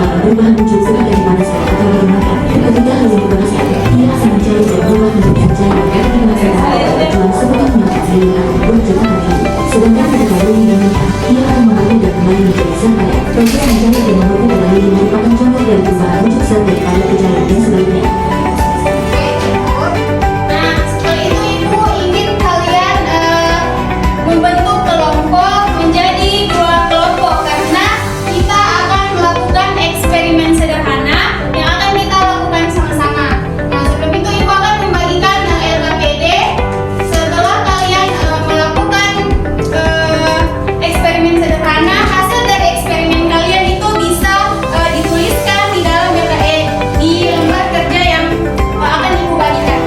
berubah muncul sudah dari panaskan atau digunakan. Ketika hal yang dipanaskan, ia akan mencari dan berubah menjadi cair yang digunakan dalam sebelumnya dilihat berjuta kali. Sedangkan ketika lilin dingin, ia akan mengembang dan kembali menjadi sampai. Proses mencari dan membuat pada lilin merupakan contoh dari perubahan wujud sel daripada kejayaan dan sebaliknya. Membentuk kelompok menjadi dua kelompok karena kita akan melakukan eksperimen sederhana yang akan kita lakukan sama-sama. Nah, sebelum itu Ibu akan membagikan LKPD. Setelah kalian melakukan eksperimen sederhana, hasil dari eksperimen kalian itu bisa dituliskan di dalam LKPD di lembar kerja yang akan Ibu bagikan.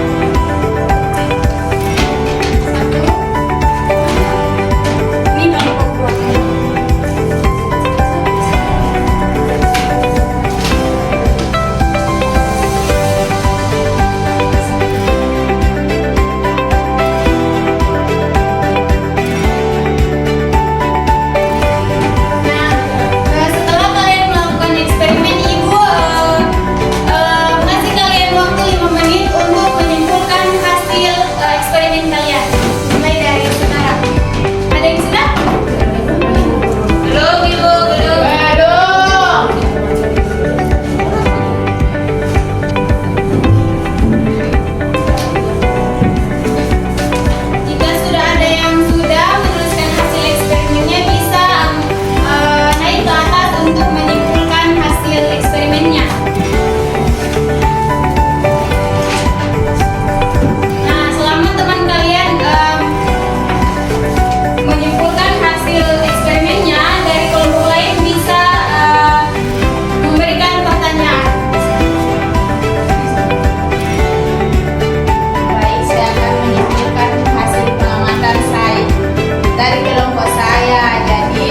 Setelah kalian melakukan eksperimen, Ibu ngasih kalian waktu 5 menit untuk menyimpulkan hasil eksperimen kalian. Mulai dari sekarang. Ada yang sudah? Belum, Ibu, belum. Jika sudah ada yang sudah menuliskan hasil eksperimennya, bisa naik ke atas untuk menyimpulkan hasil eksperimennya. Nah, selama teman kalian menyimpulkan hasil eksperimennya, dari kelompok lain bisa memberikan pertanyaan. Baik, saya akan menyimpulkan hasil pengamatan saya dari kelompok saya. Jadi,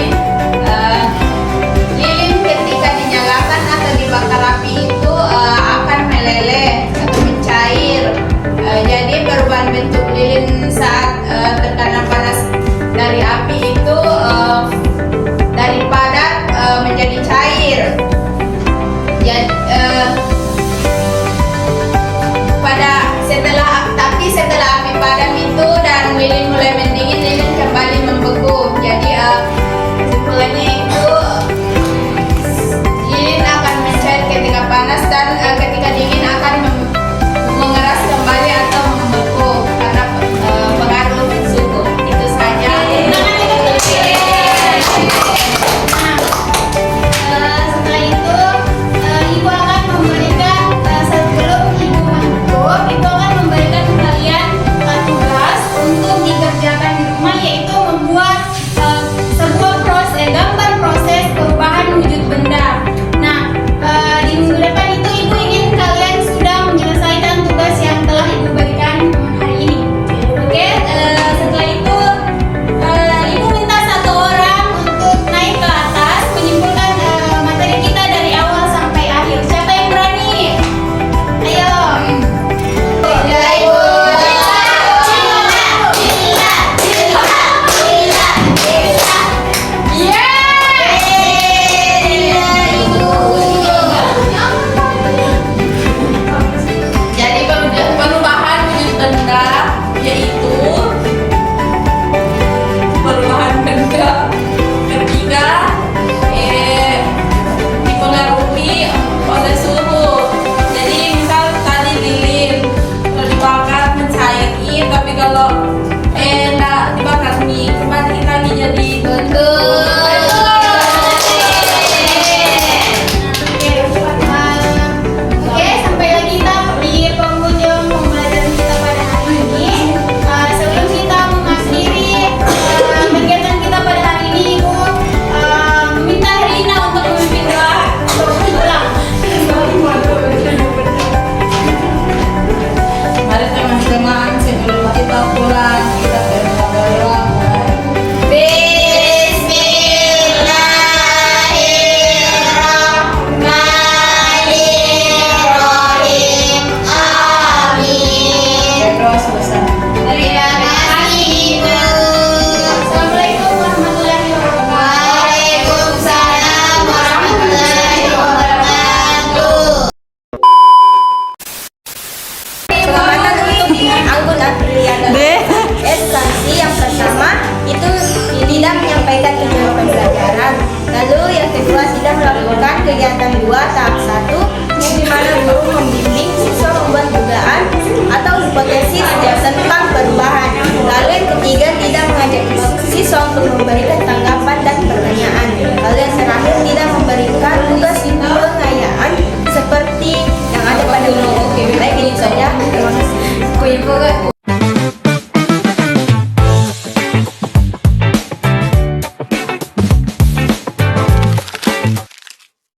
lilin ketika dinyalakan atau dibakar api itu akan meleleh atau mencair. Jadi perubahan bentuk lilin saat terkena panas dari api itu dari padat menjadi cair. Jadi setelah api padam itu dan lilin mulai mendingin, lilin kembali membeku. Jadi kesimpulannya itu lilin akan mencair ketika panas kegiatan 2 tahap 1 yang dimana guru membimbing siswa membuat dugaan atau hipotesis tentang perubahan. Lalu yang ketiga tidak mengajak siswa untuk membalik